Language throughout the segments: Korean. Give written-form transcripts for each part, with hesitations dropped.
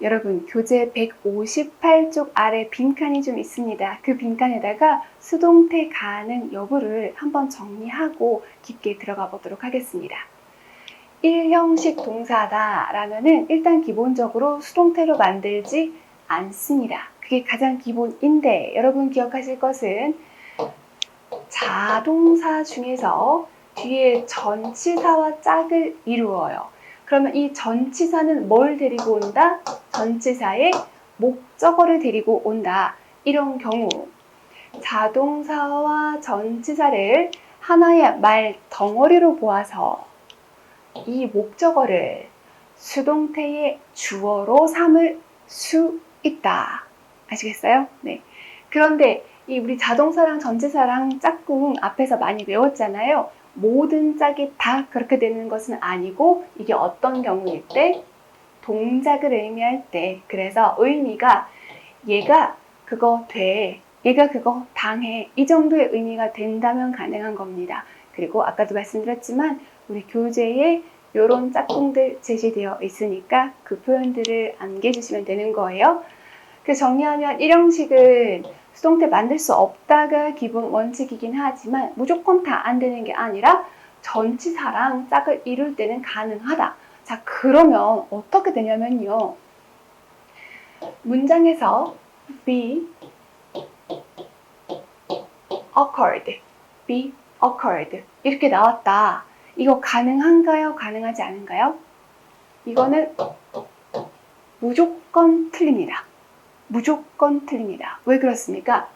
여러분, 교재 158쪽 아래 빈칸이 좀 있습니다. 그 빈칸에다가 수동태 가능 여부를 한번 정리하고 깊게 들어가 보도록 하겠습니다. 1형식 동사다 라면은 일단 기본적으로 수동태로 만들지 않습니다. 그게 가장 기본인데 여러분 기억하실 것은 자동사 중에서 뒤에 전치사와 짝을 이루어요. 그러면 이 전치사는 뭘 데리고 온다? 전치사의 목적어를 데리고 온다. 이런 경우 자동사와 전치사를 하나의 말 덩어리로 보아서 이 목적어를 수동태의 주어로 삼을 수 있다. 아시겠어요? 네. 그런데 우리 자동사랑 전치사랑 짝꿍 앞에서 많이 외웠잖아요. 모든 짝이 다 그렇게 되는 것은 아니고 이게 어떤 경우일 때? 동작을 의미할 때. 그래서 의미가 얘가 그거 돼, 얘가 그거 당해 이 정도의 의미가 된다면 가능한 겁니다. 그리고 아까도 말씀드렸지만 우리 교재에 이런 짝꿍들 제시되어 있으니까 그 표현들을 암기해주시면 되는 거예요. 그래서 정리하면 1형식은 수동태 만들 수 없다가 기본 원칙이긴 하지만 무조건 다 안 되는 게 아니라 전치사랑 짝을 이룰 때는 가능하다. 자, 그러면 어떻게 되냐면요. 문장에서 be occurred 이렇게 나왔다. 이거 가능한가요? 가능하지 않은가요? 이거는 무조건 틀립니다. 왜 그렇습니까?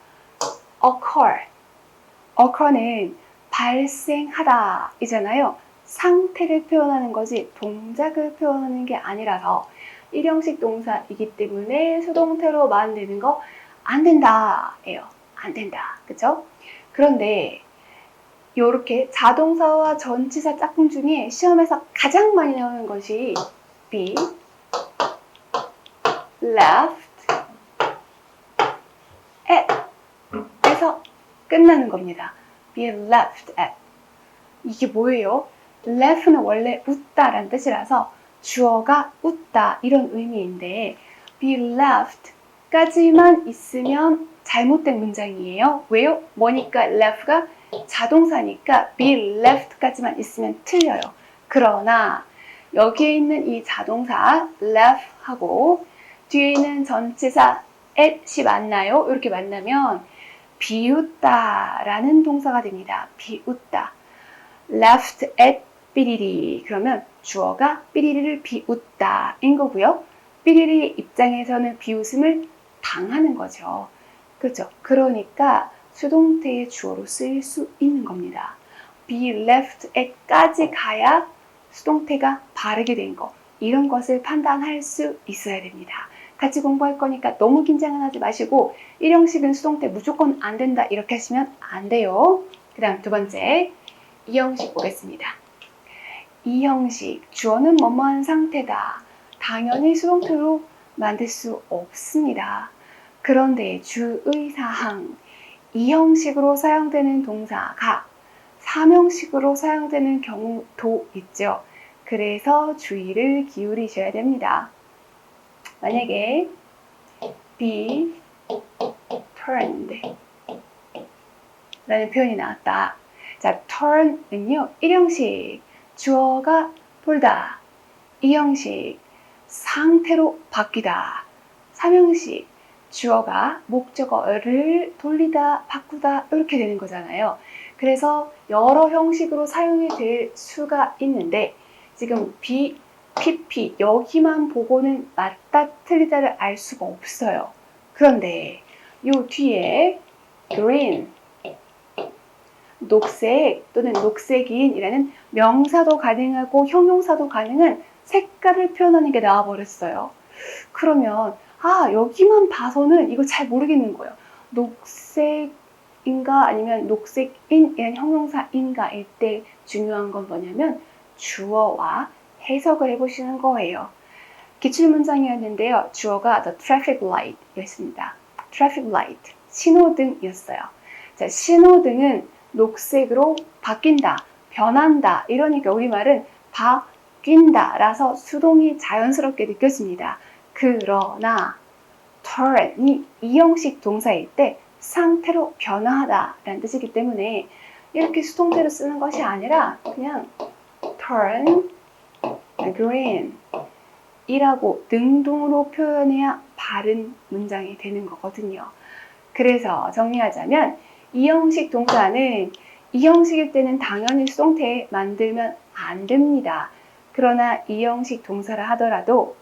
occur는 발생하다 이잖아요. 상태를 표현하는 거지 동작을 표현하는 게 아니라서 1형식 동사이기 때문에 수동태로 만드는 거 안 된다 예요. 안 된다. 그죠? 그런데 이렇게 자동사와 전치사 짝꿍 중에 시험에서 가장 많이 나오는 것이 be left at 에서 끝나는 겁니다. be left at. 이게 뭐예요? left는 원래 웃다라는 뜻이라서 주어가 웃다 이런 의미인데 be left 까지만 있으면 잘못된 문장이에요. 왜요? 뭐니까 left가 자동사니까 be left까지만 있으면 틀려요. 그러나 여기에 있는 이 자동사 left하고 뒤에 있는 전치사 at이 만나요. 이렇게 만나면 비웃다 라는 동사가 됩니다. 비웃다. left at 삐리리. 그러면 주어가 삐리리를 비웃다 인 거고요. 삐리리 입장에서는 비웃음을 당하는 거죠. 그렇죠? 그러니까 수동태의 주어로 쓰일 수 있는 겁니다. be left at까지 가야 수동태가 바르게 된 거. 이런 것을 판단할 수 있어야 됩니다. 같이 공부할 거니까 너무 긴장은 하지 마시고 1형식은 수동태 무조건 안 된다 이렇게 하시면 안 돼요. 그 다음 두 번째 2형식 보겠습니다. 2형식 주어는 뭐뭐한 상태다. 당연히 수동태로 만들 수 없습니다. 그런데 주의사항 2형식으로 사용되는 동사가 3형식으로 사용되는 경우도 있죠. 그래서 주의를 기울이셔야 됩니다. 만약에 be turned 라는 표현이 나왔다. 자, turn은요 1형식 주어가 돌다. 2형식 상태로 바뀌다. 3형식 주어가 목적어를 돌리다, 바꾸다 이렇게 되는 거잖아요. 그래서 여러 형식으로 사용이 될 수가 있는데 지금 be, pp 여기만 보고는 맞다 틀리다를 알 수가 없어요. 그런데 요 뒤에 green 녹색 또는 녹색인 이라는 명사도 가능하고 형용사도 가능한 색깔을 표현하는 게 나와버렸어요. 그러면 여기만 봐서는 이거 잘 모르겠는 거예요. 녹색인가 아니면 녹색인 이란 형용사인가일 때 중요한 건 뭐냐면 주어와 해석을 해보시는 거예요. 기출문장이었는데요. 주어가 the traffic light 였습니다. traffic light, 신호등이었어요. 자, 신호등은 녹색으로 바뀐다, 변한다 이러니까 우리말은 바뀐다 라서 수동이 자연스럽게 느껴집니다. 그러나 turn이 이형식 동사일 때 상태로 변화하다 라는 뜻이기 때문에 이렇게 수동태로 쓰는 것이 아니라 그냥 turn green 이라고 능동으로 표현해야 바른 문장이 되는 거거든요. 그래서 정리하자면 이형식 동사는 이형식일 때는 당연히 수동태 만들면 안 됩니다. 그러나 이형식 동사를 하더라도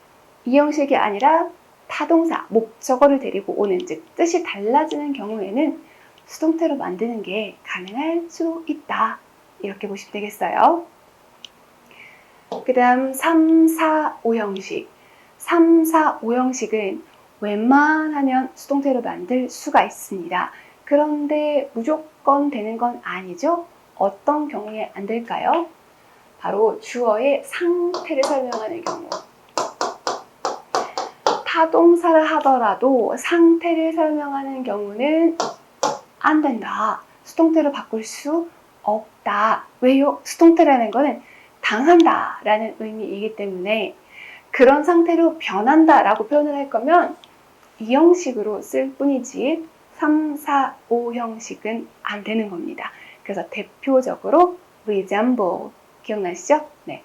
이형식이 아니라 타동사, 목적어를 데리고 오는, 즉 뜻이 달라지는 경우에는 수동태로 만드는 게 가능할 수도 있다. 이렇게 보시면 되겠어요. 그 다음 3, 4, 5형식. 3, 4, 5형식은 웬만하면 수동태로 만들 수가 있습니다. 그런데 무조건 되는 건 아니죠? 어떤 경우에 안 될까요? 바로 주어의 상태를 설명하는 경우. 타동사를 하더라도 상태를 설명하는 경우는 안 된다. 수동태로 바꿀 수 없다. 왜요? 수동태라는 거는 당한다 라는 의미이기 때문에 그런 상태로 변한다 라고 표현을 할 거면 이 형식으로 쓸 뿐이지 3, 4, 5 형식은 안 되는 겁니다. 그래서 대표적으로 resemble 기억나시죠? 네.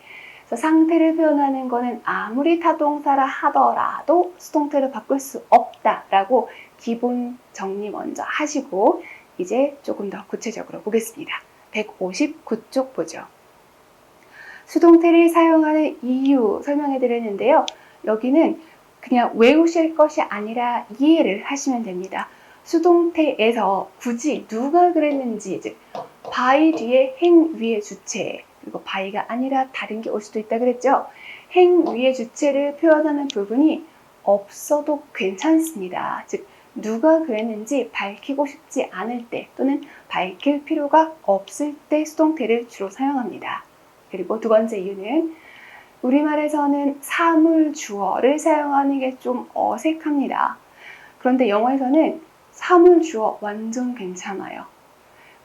그래서 상태를 표현하는 거는 아무리 타동사라 하더라도 수동태로 바꿀 수 없다라고 기본 정리 먼저 하시고 이제 조금 더 구체적으로 보겠습니다. 159쪽 보죠. 수동태를 사용하는 이유 설명해 드렸는데요. 여기는 그냥 외우실 것이 아니라 이해를 하시면 됩니다. 수동태에서 굳이 누가 그랬는지, 즉 by 뒤에 행 위의 주체, 그리고 by가 아니라 다른 게 올 수도 있다 그랬죠. 행 위의 주체를 표현하는 부분이 없어도 괜찮습니다. 즉 누가 그랬는지 밝히고 싶지 않을 때 또는 밝힐 필요가 없을 때 수동태를 주로 사용합니다. 그리고 두 번째 이유는 우리말에서는 사물 주어를 사용하는 게 좀 어색합니다. 그런데 영어에서는 사물 주어 완전 괜찮아요.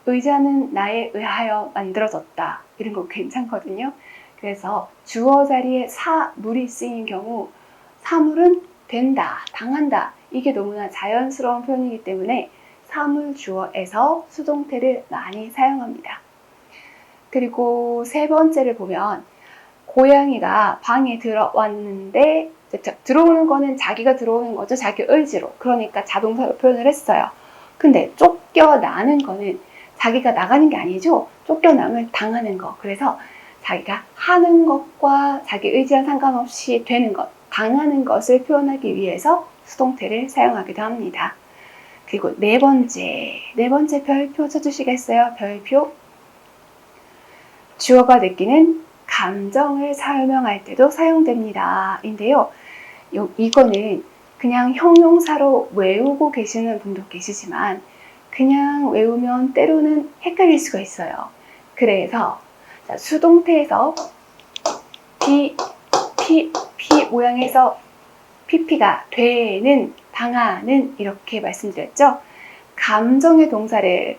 의자는 나에 의하여 만들어졌다. 이런 거 괜찮거든요. 그래서 주어 자리에 사물이 쓰인 경우 사물은 된다, 당한다. 이게 너무나 자연스러운 표현이기 때문에 사물 주어에서 수동태를 많이 사용합니다. 그리고 세 번째를 보면 고양이가 방에 들어왔는데 들어오는 거는 자기가 들어오는 거죠. 자기 의지로. 그러니까 자동사로 표현을 했어요. 근데 쫓겨나는 거는 자기가 나가는 게 아니죠. 쫓겨남을 당하는 거. 그래서 자기가 하는 것과 자기 의지와 상관없이 되는 것, 당하는 것을 표현하기 위해서 수동태를 사용하기도 합니다. 그리고 네 번째 별표 쳐주시겠어요? 별표. 주어가 느끼는 감정을 설명할 때도 사용됩니다. 인데요. 이거는 그냥 형용사로 외우고 계시는 분도 계시지만 그냥 외우면 때로는 헷갈릴 수가 있어요. 그래서 수동태에서 P 모양에서 PP가 되는, 당하는 이렇게 말씀드렸죠. 감정의 동사를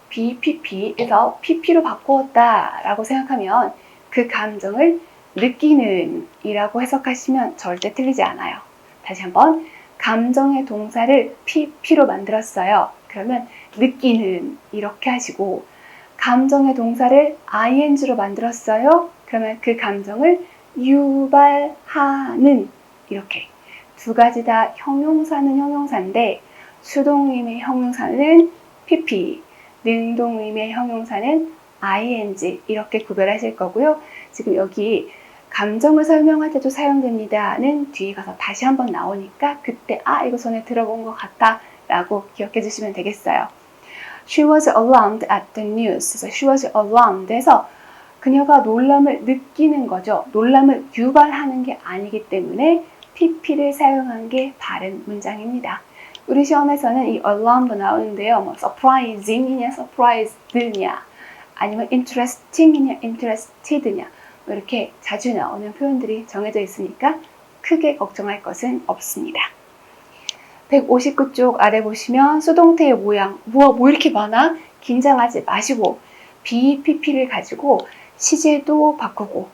BPP에서 PP로 바꾸었다 라고 생각하면 그 감정을 느끼는 이라고 해석하시면 절대 틀리지 않아요. 다시 한번 감정의 동사를 PP로 만들었어요. 그러면 느끼는 이렇게 하시고 감정의 동사를 ING로 만들었어요. 그러면 그 감정을 유발하는 이렇게 두 가지 다 형용사는 형용사인데 수동의미의 형용사는 PP, 능동의미의 형용사는 ing 이렇게 구별하실 거고요. 지금 여기 감정을 설명할 때도 사용됩니다는 뒤에 가서 다시 한번 나오니까 그때 이거 전에 들어본 것 같다 라고 기억해 주시면 되겠어요. She was alarmed at the news. 그래서 she was alarmed 해서 그녀가 놀람을 느끼는 거죠. 놀람을 유발하는 게 아니기 때문에 pp를 사용한 게 바른 문장입니다. 우리 시험에서는 이 alarm도 나오는데요. 뭐 surprising이냐 surprised냐 아니면 interesting이냐 interested냐 뭐 이렇게 자주 나오는 표현들이 정해져 있으니까 크게 걱정할 것은 없습니다. 159쪽 아래 보시면 수동태의 모양 뭐 이렇게 많아? 긴장하지 마시고 BPP를 가지고 시제도 바꾸고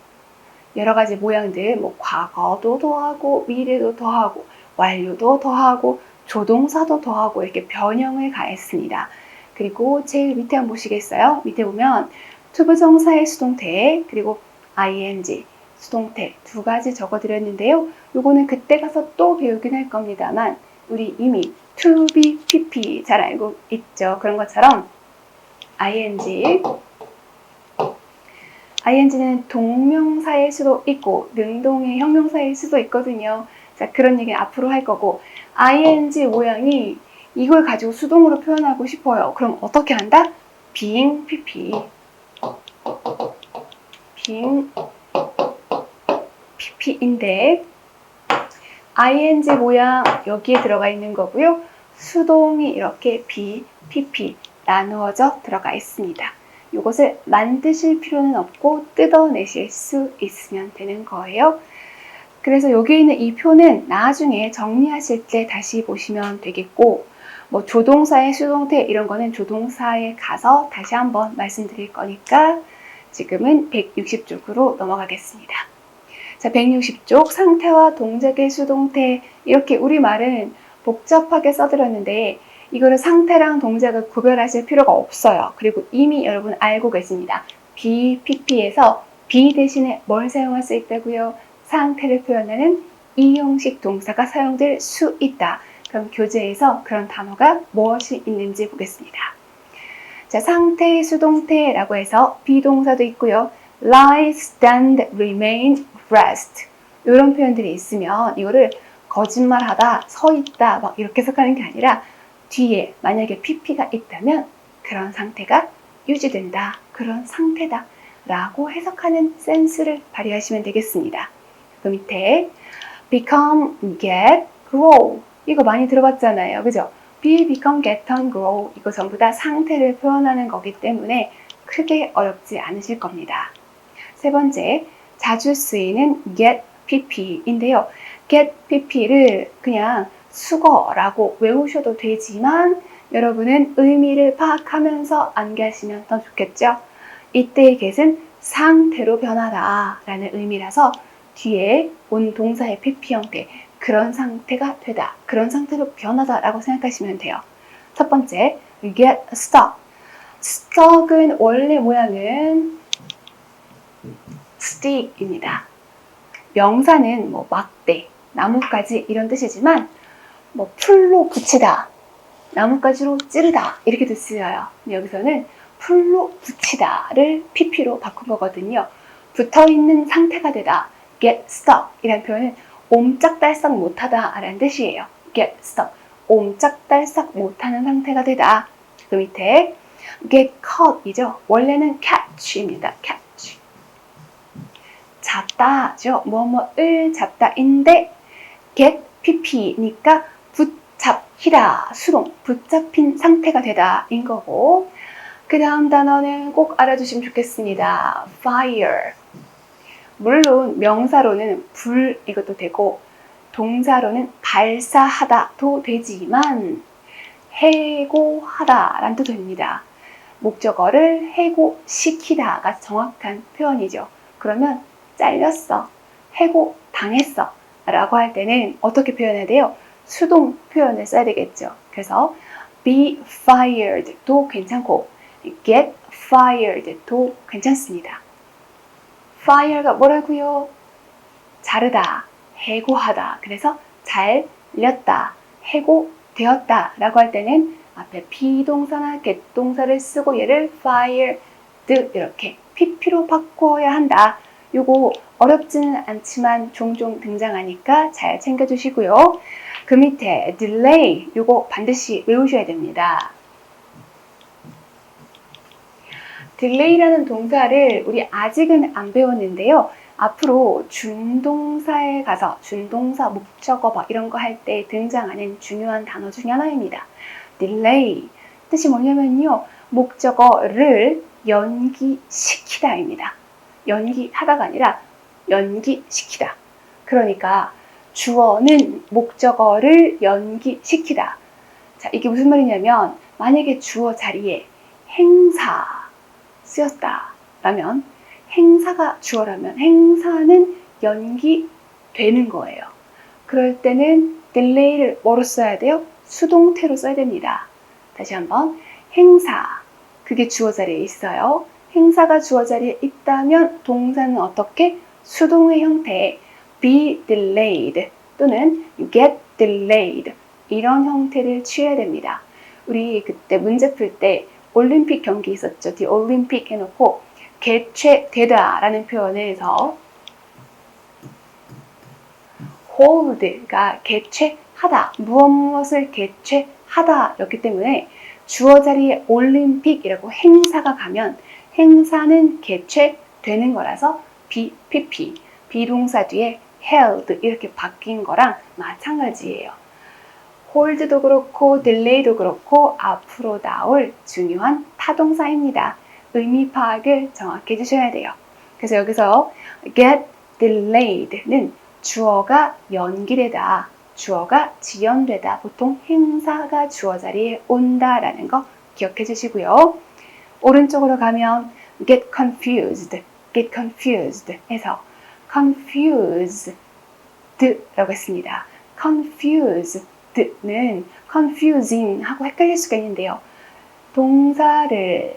여러 가지 모양들, 뭐 과거도 더하고 미래도 더하고 완료도 더하고 조동사도 더하고 이렇게 변형을 가했습니다. 그리고 제일 밑에 한번 보시겠어요? 밑에 보면 투부정사의 수동태 그리고 ing 수동태 두 가지 적어드렸는데요. 요거는 그때 가서 또 배우긴 할 겁니다만 우리 이미 to be, pp 잘 알고 있죠. 그런 것처럼 ing는 동명사일 수도 있고 능동의 형용사일 수도 있거든요. 자, 그런 얘기는 앞으로 할 거고 ing 모양이 이걸 가지고 수동으로 표현하고 싶어요. 그럼 어떻게 한다? being pp pp인데 ing 모양 여기에 들어가 있는 거고요. 수동이 이렇게 be, pp 나누어져 들어가 있습니다. 이것을 만드실 필요는 없고 뜯어내실 수 있으면 되는 거예요. 그래서 여기 있는 이 표는 나중에 정리하실 때 다시 보시면 되겠고 뭐 조동사의 수동태 이런 거는 조동사에 가서 다시 한번 말씀드릴 거니까 지금은 160쪽으로 넘어가겠습니다. 자, 160쪽 상태와 동작의 수동태 이렇게 우리말은 복잡하게 써드렸는데 이거를 상태랑 동작을 구별하실 필요가 없어요. 그리고 이미 여러분 알고 계십니다. be, pp에서 be 대신에 뭘 사용할 수 있다고요? 상태를 표현하는 이형식 동사가 사용될 수 있다. 그럼 교재에서 그런 단어가 무엇이 있는지 보겠습니다. 자, 상태, 수동태라고 해서 비동사도 있고요. lie, stand, remain, rest 이런 표현들이 있으면 이거를 거짓말하다, 서 있다 막 이렇게 해석하는 게 아니라 뒤에 만약에 pp가 있다면 그런 상태가 유지된다. 그런 상태다. 라고 해석하는 센스를 발휘하시면 되겠습니다. 그 밑에 become, get, grow 이거 많이 들어봤잖아요. 그죠? be, become, get, turn, grow 이거 전부 다 상태를 표현하는 거기 때문에 크게 어렵지 않으실 겁니다. 세 번째, 자주 쓰이는 get, pp인데요. get, pp를 그냥 수거라고 외우셔도 되지만 여러분은 의미를 파악하면서 암기하시면 더 좋겠죠? 이때의 get은 상태로 변하다 라는 의미라서 뒤에 온 동사의 pp 형태 그런 상태가 되다, 그런 상태로 변하다 라고 생각하시면 돼요. 첫 번째, get stuck. stuck은 원래 모양은 stick입니다. 명사는 뭐 막대, 나뭇가지 이런 뜻이지만 뭐 풀로 붙이다, 나뭇가지로 찌르다 이렇게도 쓰여요. 근데 여기서는 풀로 붙이다를 pp로 바꾼 거거든요. 붙어있는 상태가 되다, get stuck 이라는 표현은 옴짝달싹 못하다 라는 뜻이에요. get stuck, 옴짝달싹 못하는 상태가 되다. 그 밑에 get caught 이죠. 원래는 catch입니다. catch. 잡다죠. 뭐뭐을 잡다인데 get pp니까 붙잡히다, 수동, 붙잡힌 상태가 되다 인 거고 그 다음 단어는 꼭 알아주시면 좋겠습니다. fire. 물론 명사로는 불 이것도 되고 동사로는 발사하다도 되지만 해고하다 라는 뜻도 됩니다. 목적어를 해고시키다가 정확한 표현이죠. 그러면 잘렸어, 해고당했어 라고 할 때는 어떻게 표현해야 돼요? 수동 표현을 써야 되겠죠. 그래서 be fired도 괜찮고 get fired도 괜찮습니다. fire가 뭐라고요? 자르다, 해고하다. 그래서 잘렸다, 해고되었다 라고 할 때는 앞에 비동사나 get동사를 쓰고 얘를 fired 이렇게 pp로 바꿔야 한다. 요거 어렵지는 않지만 종종 등장하니까 잘 챙겨주시고요. 그 밑에 delay 요거 반드시 외우셔야 됩니다. delay라는 동사를 우리 아직은 안 배웠는데요. 앞으로 준동사에 가서 준동사, 목적어 막 이런 거 할 때 등장하는 중요한 단어 중에 하나입니다. delay 뜻이 뭐냐면요. 목적어를 연기시키다입니다. 연기하다가 아니라 연기시키다. 그러니까 주어는 목적어를 연기시키다. 자, 이게 무슨 말이냐면 만약에 주어 자리에 행사 쓰였다 라면 행사가 주어라면 행사는 연기되는 거예요. 그럴 때는 delay를 뭐로 써야 돼요? 수동태로 써야 됩니다. 다시 한번 행사, 그게 주어 자리에 있어요. 행사가 주어 자리에 있다면 동사는 어떻게? 수동의 형태의 be delayed 또는 get delayed 이런 형태를 취해야 됩니다. 우리 그때 문제 풀 때 올림픽 경기 있었죠. The Olympic 해놓고 개최되다 라는 표현을 해서 hold가 개최하다, 무엇을 개최하다 였기 때문에 주어 자리에 올림픽이라고 행사가 가면 행사는 개최되는 거라서 PP, 비동사 뒤에 held 이렇게 바뀐 거랑 마찬가지예요. hold도 그렇고 delay도 그렇고 앞으로 나올 중요한 타동사입니다. 의미 파악을 정확히 해주셔야 돼요. 그래서 여기서 get delayed는 주어가 연기되다, 주어가 지연되다, 보통 행사가 주어 자리에 온다라는 거 기억해 주시고요. 오른쪽으로 가면 get confused 해서 confused라고 했습니다. confused는 confusing 하고 헷갈릴 수가 있는데요. 동사를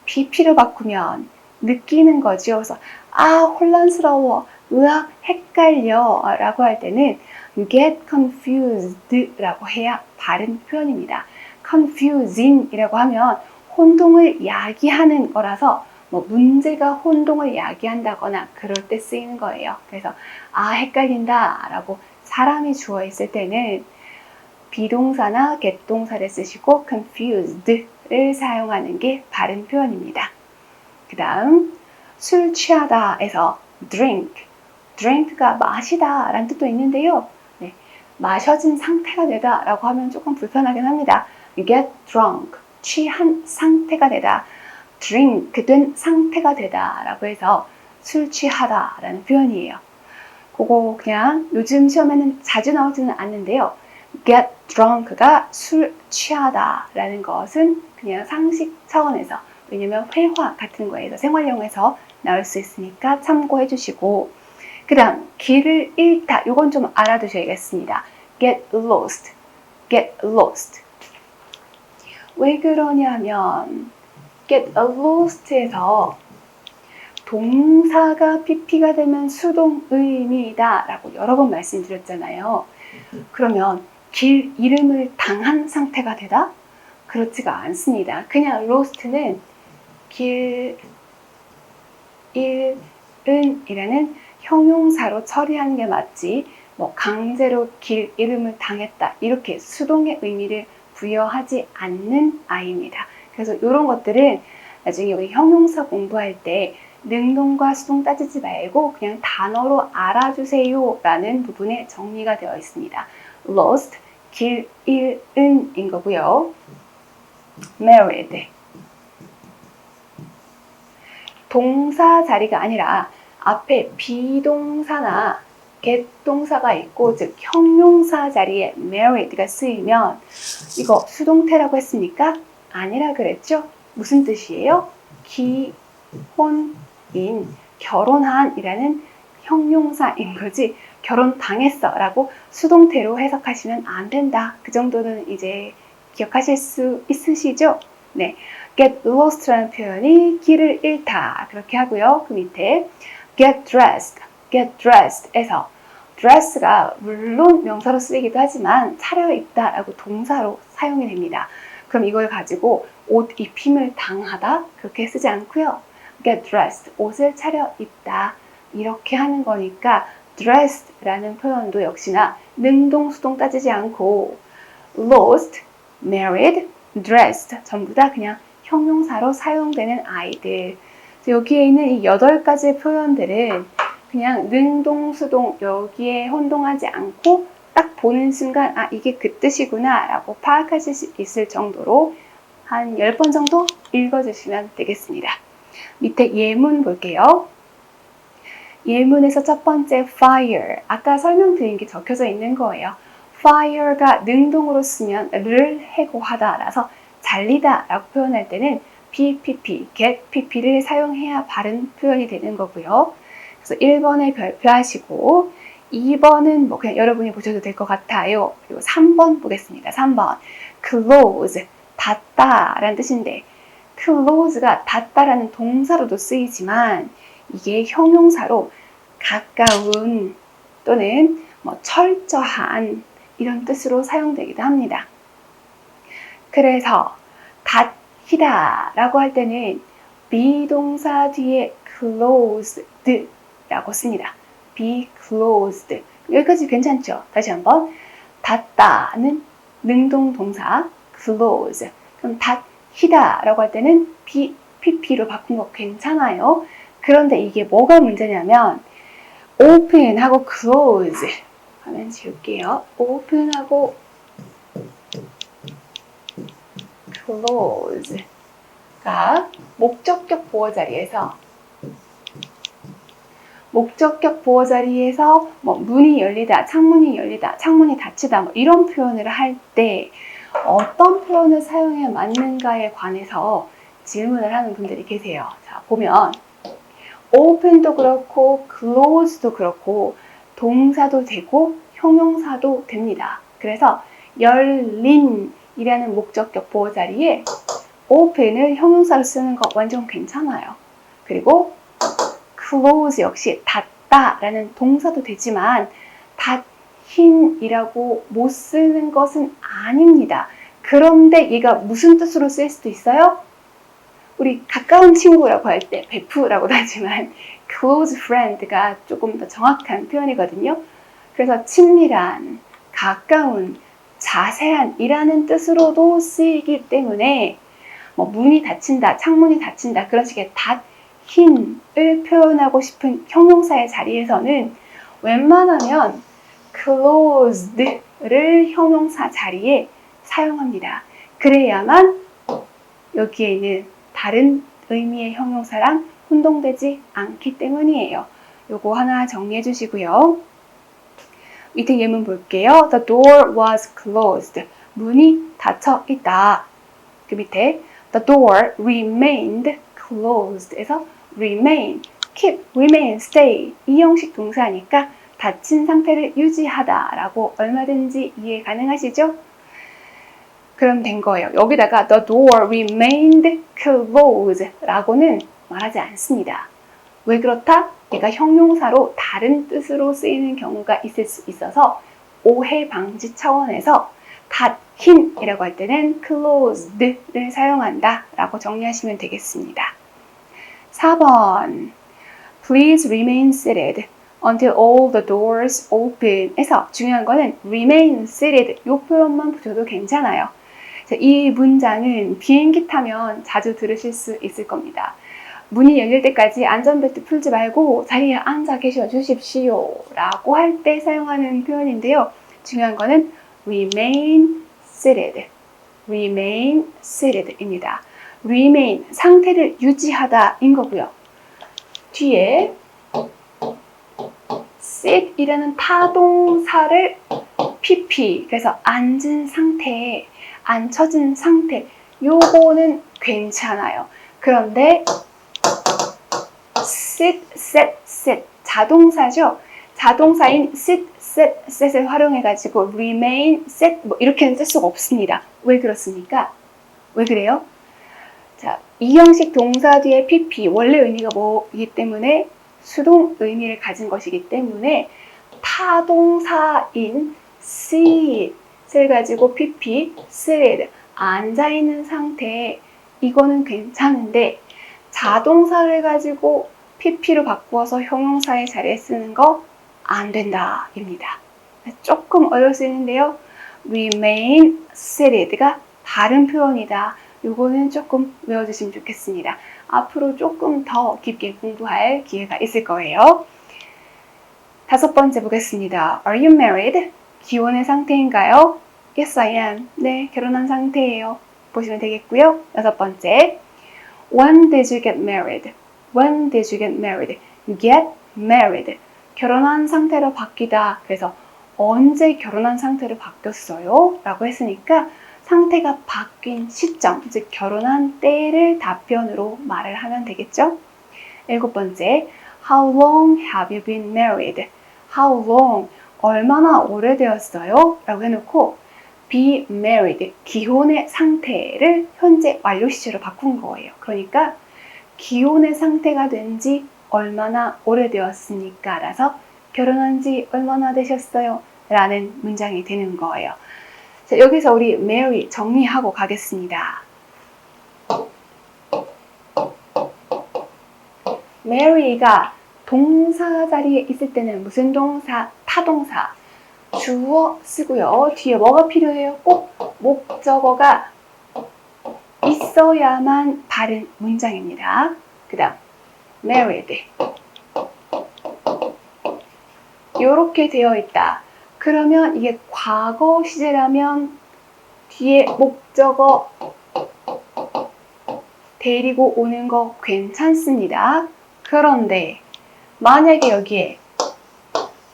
BP로 바꾸면 느끼는 거죠. 그래서 혼란스러워, 으악, 헷갈려 라고 할 때는 get confused 라고 해야 바른 표현입니다. confusing 이라고 하면 혼동을 야기하는 거라서 문제가 혼동을 야기한다거나 그럴 때 쓰이는 거예요. 그래서 헷갈린다 라고 사람이 주어 있을 때는 비동사나 get동사를 쓰시고 confused를 사용하는 게 바른 표현입니다. 그 다음 술 취하다에서 drink가 마시다 라는 뜻도 있는데요. 네, 마셔진 상태가 되다 라고 하면 조금 불편하긴 합니다. You get drunk, 취한 상태가 되다, drink 된 상태가 되다 라고 해서 술 취하다 라는 표현이에요. 그거 그냥 요즘 시험에는 자주 나오지는 않는데요. get drunk가 술 취하다 라는 것은 그냥 상식 차원에서, 왜냐면 회화 같은 거에서 생활용에서 나올 수 있으니까 참고해 주시고, 그 다음 길을 잃다, 이건 좀 알아두셔야겠습니다. get lost 왜 그러냐면 get lost에서 동사가 PP가 되면 수동의미이다 라고 여러 번 말씀드렸잖아요. 그러면 길 잃음을 당한 상태가 되다? 그렇지가 않습니다. 그냥 lost는 길 잃은이라는 형용사로 처리하는 게 맞지, 강제로 길 잃음을 당했다 이렇게 수동의 의미를 부여하지 않는 아이입니다. 그래서 이런 것들은 나중에 우리 형용사 공부할 때 능동과 수동 따지지 말고 그냥 단어로 알아주세요 라는 부분에 정리가 되어 있습니다. lost, 길 잃은인 거고요. married, 동사 자리가 아니라 앞에 비동사나 get동사가 있고, 즉 형용사 자리에 married가 쓰이면 이거 수동태라고 했습니까? 아니라 그랬죠? 무슨 뜻이에요? 기혼인, 결혼한 이라는 형용사인 거지 결혼당했어 라고 수동태로 해석하시면 안 된다. 그 정도는 이제 기억하실 수 있으시죠? 네, get lost라는 표현이 길을 잃다 그렇게 하고요. 그 밑에 get dressed에서 dress가 물론 명사로 쓰이기도 하지만 차려입다 라고 동사로 사용이 됩니다. 그럼 이걸 가지고 옷 입힘을 당하다 그렇게 쓰지 않고요. get dressed, 옷을 차려입다 이렇게 하는 거니까 dressed라는 표현도 역시나 능동, 수동 따지지 않고 lost, married, dressed 전부 다 그냥 형용사로 사용되는 아이들. 여기에 있는 이 8가지 표현들은 그냥 능동, 수동 여기에 혼동하지 않고 딱 보는 순간 이게 그 뜻이구나 라고 파악하실 수 있을 정도로 한 10번 정도 읽어주시면 되겠습니다. 밑에 예문 볼게요. 예문에서 첫 번째 fire, 아까 설명드린 게 적혀져 있는 거예요. fire가 능동으로 쓰면 를 해고하다 라서 잘리다 라고 표현할 때는 BPP, get PP를 사용해야 바른 표현이 되는 거고요. 그래서 1번에 별표하시고 2번은 뭐 그냥 여러분이 보셔도 될 것 같아요. 그리고 3번 보겠습니다. 3번 close, 닫다 라는 뜻인데 close가 닫다라는 동사로도 쓰이지만 이게 형용사로 가까운 또는 뭐 철저한 이런 뜻으로 사용되기도 합니다. 그래서 닫히다 라고 할 때는 비동사 뒤에 closed 라고 씁니다. be closed. 여기까지 괜찮죠? 다시 한번. 닫다는 능동동사 close. 그럼 닫히다 라고 할 때는 be, pp로 바꾼 거 괜찮아요. 그런데 이게 뭐가 문제냐면 open하고 close 하면 지울게요. open하고 close가 목적격 보어 자리에서 뭐 문이 열리다, 창문이 열리다, 창문이 닫히다 뭐 이런 표현을 할 때 어떤 표현을 사용해야 맞는가에 관해서 질문을 하는 분들이 계세요. 자, 보면 open도 그렇고 close도 그렇고 동사도 되고 형용사도 됩니다. 그래서 열린이라는 목적격 보어 자리에 open을 형용사로 쓰는 거 완전 괜찮아요. 그리고 close 역시 닫다라는 동사도 되지만 닫힌이라고 못 쓰는 것은 아닙니다. 그런데 얘가 무슨 뜻으로 쓰일 수도 있어요? 우리 가까운 친구라고 할 때 베프라고도 하지만 close friend가 조금 더 정확한 표현이거든요. 그래서 친밀한, 가까운, 자세한 이라는 뜻으로도 쓰이기 때문에 뭐 문이 닫힌다, 창문이 닫힌다 그런 식의 닫힌을 표현하고 싶은 형용사의 자리에서는 웬만하면 closed를 형용사 자리에 사용합니다. 그래야만 여기에 있는 다른 의미의 형용사랑 혼동되지 않기 때문이에요. 요거 하나 정리해 주시고요. 밑에 예문 볼게요. The door was closed. 문이 닫혀 있다. 그 밑에 The door remained closed 에서 remain, keep, remain, stay 이 형식 동사니까 닫힌 상태를 유지하다 라고 얼마든지 이해 가능하시죠? 그럼 된 거예요. 여기다가 the door remained closed 라고는 말하지 않습니다. 왜 그렇다? 얘가 형용사로 다른 뜻으로 쓰이는 경우가 있을 수 있어서 오해 방지 차원에서 닫힌이라고 할 때는 closed를 사용한다 라고 정리하시면 되겠습니다. 4번 Please remain seated until all the doors open 에서 중요한 거는 remain seated 이 표현만 붙여도 괜찮아요. 이 문장은 비행기 타면 자주 들으실 수 있을 겁니다. 문이 열릴 때까지 안전벨트 풀지 말고 자리에 앉아 계셔 주십시오 라고 할 때 사용하는 표현인데요. 중요한 거는 remain seated, remain seated 입니다. remain, 상태를 유지하다 인 거고요. 뒤에 sit 이라는 타동사를 pp, 그래서 앉은 상태, 앉혀진 상태, 요거는 괜찮아요. 그런데 sit, set, sit, 자동사죠. 자동사인 sit, set, set을 활용해가지고 remain, set 뭐 이렇게는 쓸 수가 없습니다. 왜 그렇습니까? 왜 그래요? 자, 이 형식 동사 뒤에 pp, 원래 의미가 뭐이기 때문에 수동 의미를 가진 것이기 때문에 타동사인 sit을 가지고 pp, sit, 앉아있는 상태 이거는 괜찮은데 자동사를 가지고 pp로 바꾸어서 형용사의 자리에 쓰는 거 안 된다 입니다. 조금 어려울 수 있는데요. remain seated가 다른 표현이다. 요거는 조금 외워주시면 좋겠습니다. 앞으로 조금 더 깊게 공부할 기회가 있을 거예요. 5번째 보겠습니다. Are you married? 기혼의 상태인가요? Yes, I am. 네, 결혼한 상태예요. 보시면 되겠고요. 6번째. When did you get married? When did you get married? Get married. 결혼한 상태로 바뀌다. 그래서 언제 결혼한 상태로 바뀌었어요? 라고 했으니까 상태가 바뀐 시점, 즉 결혼한 때를 답변으로 말을 하면 되겠죠? 7번째, How long have you been married? How long, 얼마나 오래되었어요? 라고 해놓고 be married, 기혼의 상태를 현재 완료 시제로 바꾼 거예요. 그러니까 기혼의 상태가 된 지 얼마나 오래되었습니까? 라서 결혼한 지 얼마나 되셨어요? 라는 문장이 되는 거예요. 자, 여기서 우리 marry 정리하고 가겠습니다. marry가 동사 자리에 있을 때는 무슨 동사? 타동사. 주어 쓰고요. 뒤에 뭐가 필요해요? 꼭 목적어가 있어야만 바른 문장입니다. 그 다음 married 이렇게 되어 있다. 그러면 이게 과거 시제라면 뒤에 목적어 데리고 오는 거 괜찮습니다. 그런데 만약에 여기에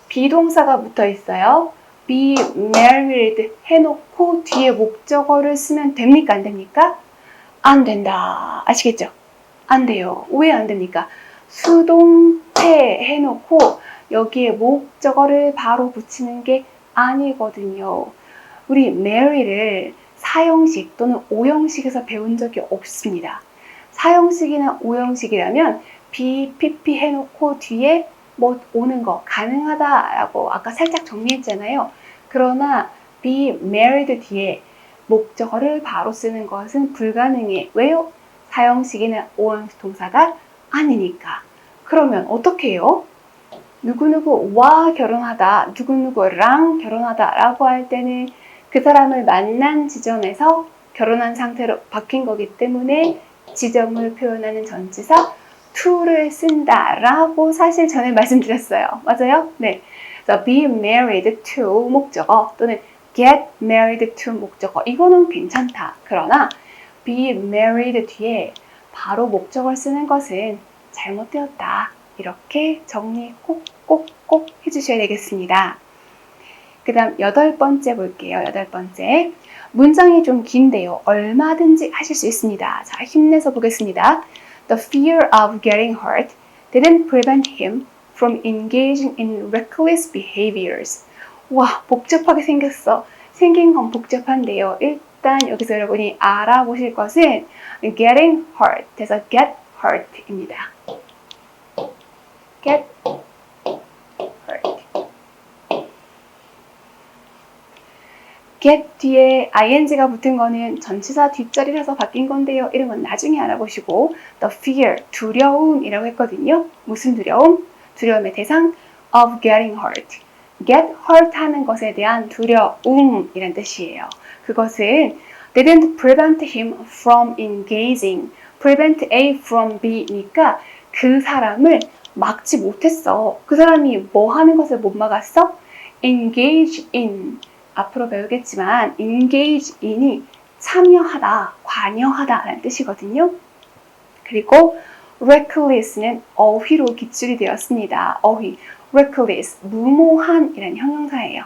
비동사가 붙어 있어요. be married 해놓고 뒤에 목적어를 쓰면 됩니까? 안 됩니까? 안 된다. 아시겠죠? 안 돼요. 왜 안 됩니까? 수동태 해놓고 여기에 목적어를 바로 붙이는 게 아니거든요. 우리 marry를 사형식 또는 오형식에서 배운 적이 없습니다. 사형식이나 오형식이라면 be, pp 해놓고 뒤에 뭐 오는 거 가능하다라고 아까 살짝 정리했잖아요. 그러나 be married 뒤에 목적어를 바로 쓰는 것은 불가능해. 왜요? 사형식이나 오형식 동사가 아니니까. 그러면 어떻게 해요? 누구누구와 결혼하다, 누구누구랑 결혼하다 라고 할 때는 그 사람을 만난 지점에서 결혼한 상태로 바뀐 거기 때문에 지점을 표현하는 전치사 to를 쓴다라고 사실 전에 말씀드렸어요. 맞아요? 네. 그래서 be married to 목적어 또는 get married to 목적어 이거는 괜찮다. 그러나 be married 뒤에 바로 목적어를 쓰는 것은 잘못되었다. 이렇게 정리 꼭 해주셔야 되겠습니다. 그 다음 8번째 볼게요. 8번째. 문장이 좀 긴데요. 얼마든지 하실 수 있습니다. 자, 힘내서 보겠습니다. The fear of getting hurt didn't prevent him from engaging in reckless behaviors. 와, 복잡하게 생겼어. 생긴 건 복잡한데요. 일단 여기서 여러분이 알아보실 것은 getting hurt, 그래서 get hurt입니다. get hurt. get 뒤에 ing가 붙은 거는 전치사 뒷자리라서 바뀐 건데요. 이런 건 나중에 알아보시고 the fear, 두려움이라고 했거든요. 무슨 두려움? 두려움의 대상 of getting hurt. get hurt 하는 것에 대한 두려움이란 뜻이에요. 그것은 didn't prevent him from engaging. prevent A from B니까 그 사람을 막지 못했어. 그 사람이 뭐 하는 것을 못 막았어? engage in. 앞으로 배우겠지만 engage in이 참여하다, 관여하다 라는 뜻이거든요. 그리고 reckless는 어휘로 기출이 되었습니다. 어휘, reckless, 무모한 이라는 형용사예요.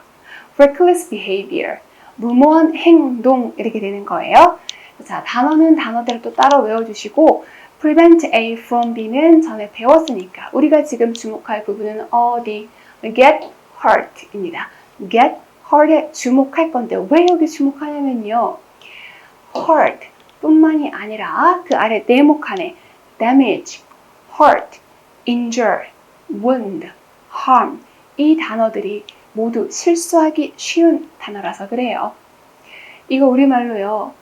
reckless behavior, 무모한 행동 이렇게 되는 거예요. 자, 단어는 단어대로 또 따로 외워주시고 prevent A from B는 전에 배웠으니까 우리가 지금 주목할 부분은 어디? get hurt입니다. get hurt에 주목할 건데 왜 여기 주목하냐면요. hurt 뿐만이 아니라 그 아래 네모칸에 damage, hurt, injure, wound, harm 이 단어들이 모두 실수하기 쉬운 단어라서 그래요. 이거 우리말로요.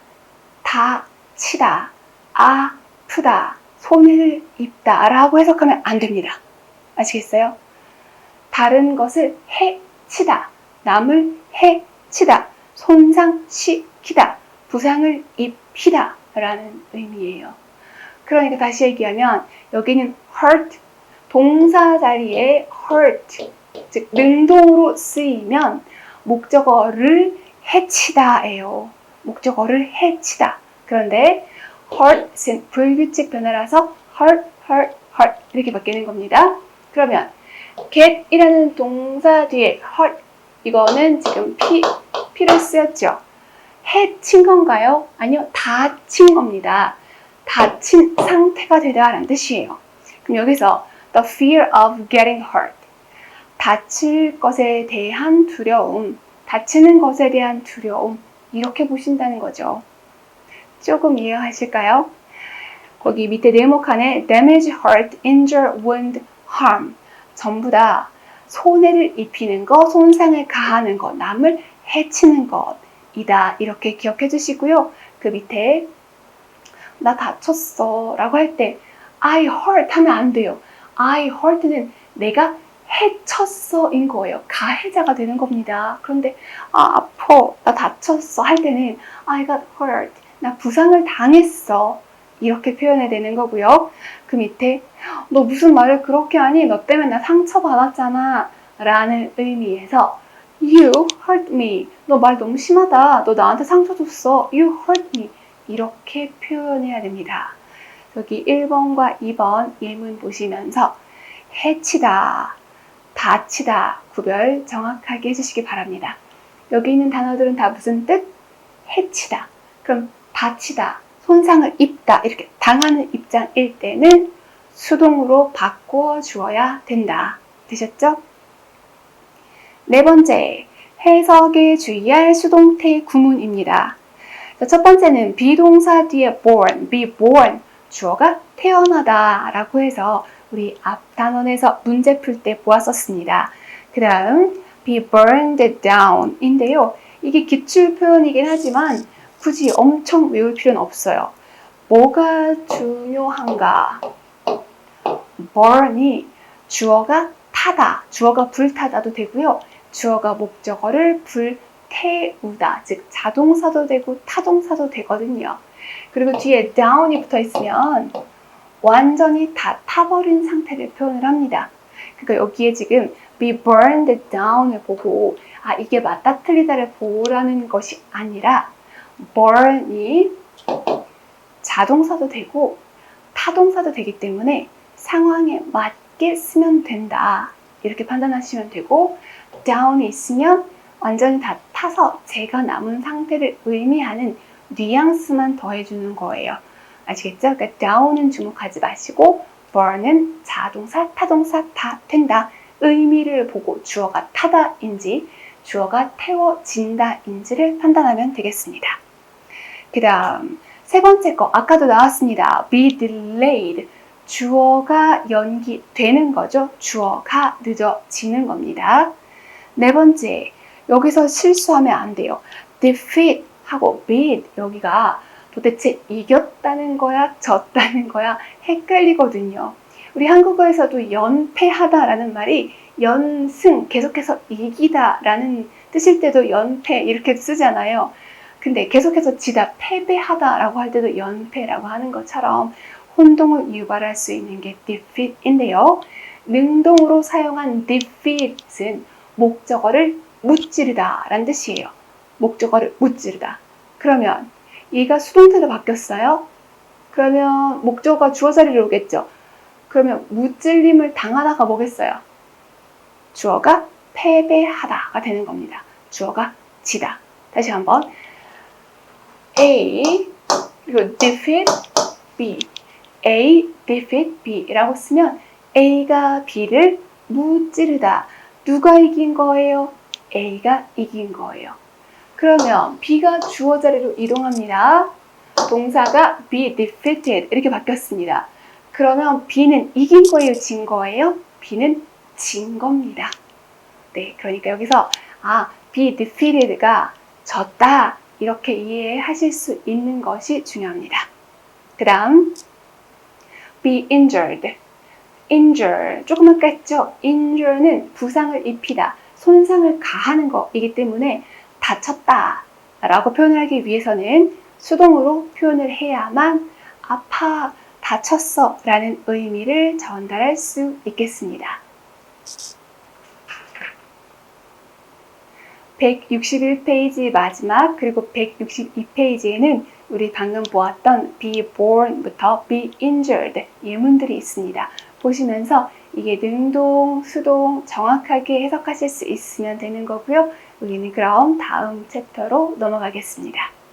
다치다, 아프다, 손해를 입다 라고 해석하면 안 됩니다. 아시겠어요? 다른 것을 해치다, 남을 해치다, 손상시키다, 부상을 입히다 라는 의미예요. 그러니까 다시 얘기하면 여기는 hurt, 동사 자리에 hurt, 즉 능동으로 쓰이면 목적어를 해치다예요. 목적어를 해치다. 그런데 hurt은 불규칙 변화라서 hurt 이렇게 바뀌는 겁니다. 그러면 get이라는 동사 뒤에 hurt 이거는 지금 P를 쓰였죠. 해친 건가요? 아니요, 다친 겁니다. 다친 상태가 되다 라는 뜻이에요. 그럼 여기서 the fear of getting hurt, 다칠 것에 대한 두려움, 다치는 것에 대한 두려움, 이렇게 보신다는 거죠. 조금 이해하실까요? 거기 밑에 네모칸에 damage, hurt, injure, wound, harm, 전부 다 손해를 입히는 것, 손상을 가하는 것, 남을 해치는 것이다. 이렇게 기억해 주시고요. 그 밑에 나 다쳤어 라고 할 때 I hurt 하면 안 돼요. I hurt는 내가 해쳤어 인 거예요. 가해자가 되는 겁니다. 그런데 아파, 나 다쳤어 할 때는 I got hurt, 나 부상을 당했어, 이렇게 표현해야 되는 거고요. 그 밑에 너 무슨 말을 그렇게 하니? 너 때문에 나 상처받았잖아 라는 의미에서 You hurt me, 너 말 너무 심하다, 너 나한테 상처 줬어, You hurt me, 이렇게 표현해야 됩니다. 여기 1번과 2번 예문 보시면서 해치다, 다치다 구별 정확하게 해주시기 바랍니다. 여기 있는 단어들은 다 무슨 뜻? 해치다. 그럼 다치다, 손상을 입다, 이렇게 당하는 입장일 때는 수동으로 바꿔 주어야 된다. 되셨죠? 네 번째, 해석에 주의할 수동태 구문입니다. 첫 번째는 비동사 뒤에 born, be born, 주어가 태어나다 라고 해서 우리 앞 단원에서 문제 풀 때 보았었습니다. 그 다음 be burned down 인데요. 이게 기출 표현이긴 하지만 굳이 엄청 외울 필요는 없어요. 뭐가 중요한가? burn이 주어가 타다, 주어가 불타다도 되고요. 주어가 목적어를 불태우다, 즉 자동사도 되고 타동사도 되거든요. 그리고 뒤에 down이 붙어 있으면 완전히 다 타버린 상태를 표현을 합니다. 그러니까 여기에 지금 be burned down을 보고 이게 맞다 틀리다를 보라는 것이 아니라 burn이 자동사도 되고 타동사도 되기 때문에 상황에 맞게 쓰면 된다. 이렇게 판단하시면 되고 down이 있으면 완전히 다 타서 제가 남은 상태를 의미하는 뉘앙스만 더해주는 거예요. 아시겠죠? 그러니까 down은 주목하지 마시고 burn은 자동사, 타동사 다 된다. 의미를 보고 주어가 타다인지 주어가 태워진다인지를 판단하면 되겠습니다. 그 다음 세 번째 거 아까도 나왔습니다. be delayed, 주어가 연기되는 거죠. 주어가 늦어지는 겁니다. 네 번째, 여기서 실수하면 안 돼요. defeat 하고 beat, 여기가 도대체 이겼다는 거야, 졌다는 거야 헷갈리거든요. 우리 한국어에서도 연패하다라는 말이 연승, 계속해서 이기다 라는 뜻일 때도 연패 이렇게 쓰잖아요. 근데 계속해서 지다, 패배하다 라고 할 때도 연패라고 하는 것처럼 혼동을 유발할 수 있는 게 defeat인데요. 능동으로 사용한 defeat은 목적어를 무찌르다 라는 뜻이에요. 목적어를 무찌르다. 그러면 얘가 수동태로 바뀌었어요. 그러면 목적어가 주어 자리로 오겠죠. 그러면 무찔림을 당하다가 뭐겠어요? 주어가 패배하다가 되는 겁니다. 주어가 지다. 다시 한번 A 그리고 defeat B, A defeat B라고 쓰면 A가 B를 무찌르다. 누가 이긴 거예요? A가 이긴 거예요. 그러면 B가 주어 자리로 이동합니다. 동사가 be defeated 이렇게 바뀌었습니다. 그러면 B는 이긴 거예요? 진 거예요? B는 진 겁니다. 네, 그러니까 여기서 be defeated가 졌다 이렇게 이해하실 수 있는 것이 중요합니다. 그 다음 be injured, injure 조금 아까 했죠? injure는 부상을 입히다, 손상을 가하는 것이기 때문에 다쳤다 라고 표현을 하기 위해서는 수동으로 표현을 해야만 아파, 다쳤어 라는 의미를 전달할 수 있겠습니다. 161페이지 마지막 그리고 162페이지에는 우리 방금 보았던 be born부터 be injured 예문들이 있습니다. 보시면서 이게 능동, 수동 정확하게 해석하실 수 있으면 되는 거고요. 우리는 그럼 다음 챕터로 넘어가겠습니다.